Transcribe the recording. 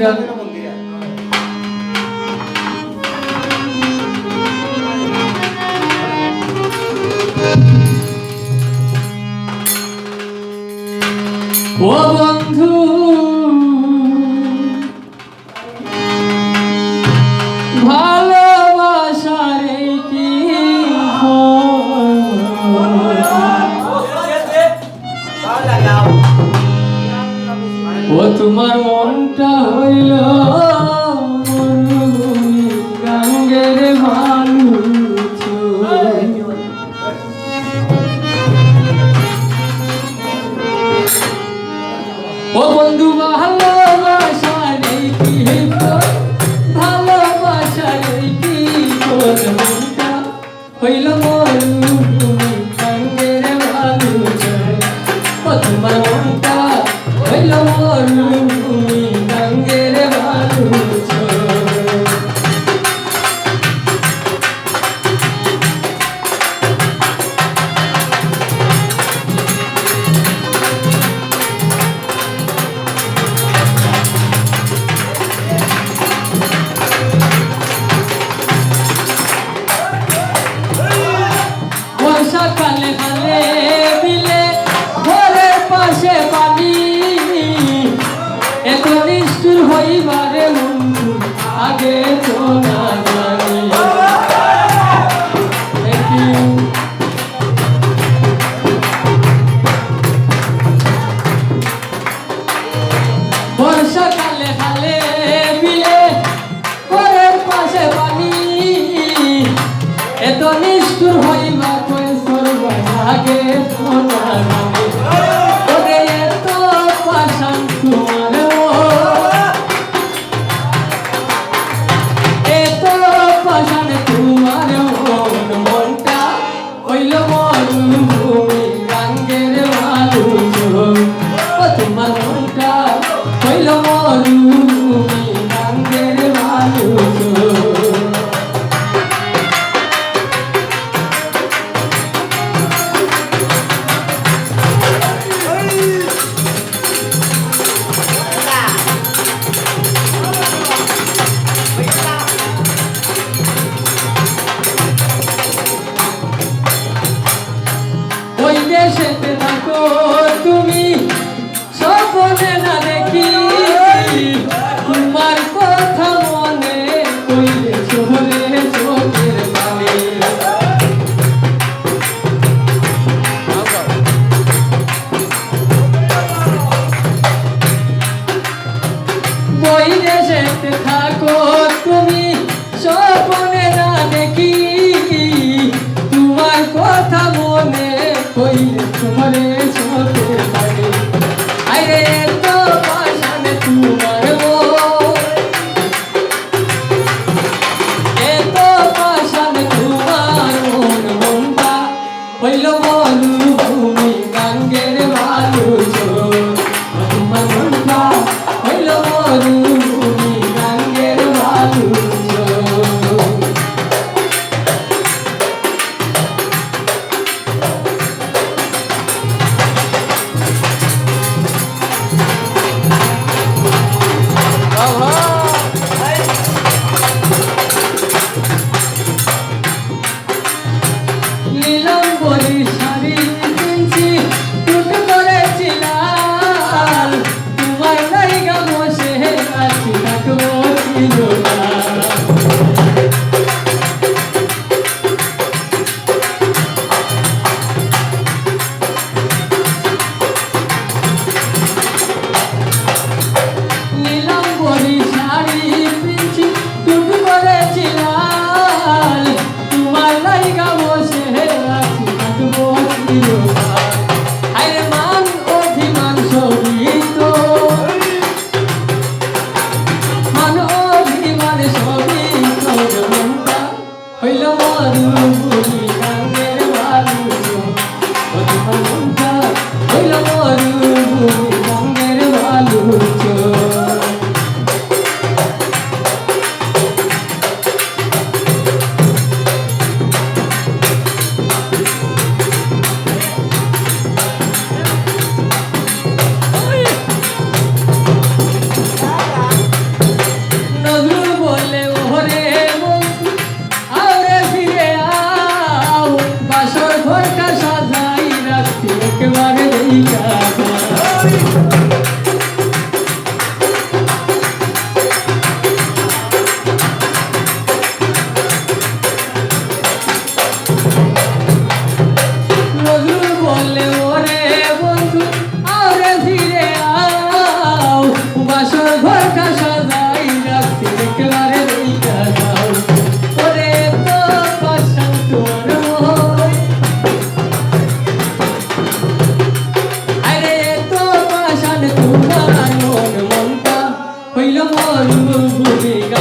ও বন্ধু ভালোবাসার কি ও তোমার মনটা হইল গাঙ্গের ভালু ও বন্ধু ভালোবাসার কি ভালোবাসার কি মনটা হইল মরু গাঙ্গের ভালু ও তোমার মনটা হইল মরু গাঙ্গের ভালু কালে কালে বিলে ঘরের পাশে পানি এত নিষ্ঠুর হইবারে বন্ধু আগে তো না জানি বর্ষাকালে কালে বিলে ঘরের পাশে পানি এত নিষ্ঠুর হইবা আগে সোনা জানি ওরে এত পাশান তোমার এত পাশান তোমার মনটা হইল মরুভূমি গাঙ্গের ভালু ও তোমার মনটা হইল মরুভূমি গাঙ্গের ভালু ওই দেশেতে থাকো তুমি স্বপ্নে না দেখি তোমার কথা মনে কইলে চোরে চোখের পানি ওই দেশেতে থাকো তুমি স্বপ্নে না দেখি তোমার কথা মনে কইলে তোমারে চোখে পানি আরে তো পাশানে তোমার এত পাশানে তোমার মনটা হইল মরুভূমি গাঙ্গের ভালু তোমার মনটা হইল মরুভূমি গাঙ্গের ভালু নীলাম্বরী শাড়ি কিনছি টুট করেছিলাম তোমার নাইগা বসে আছি থাকবো নীলাম্বরী শাড়ি কিনছি টুট করেছিলাম তোমার নাইগা বসে আছি থাকবো আরে মান অভিমান সবই তো মান অভিমান ভূমিকা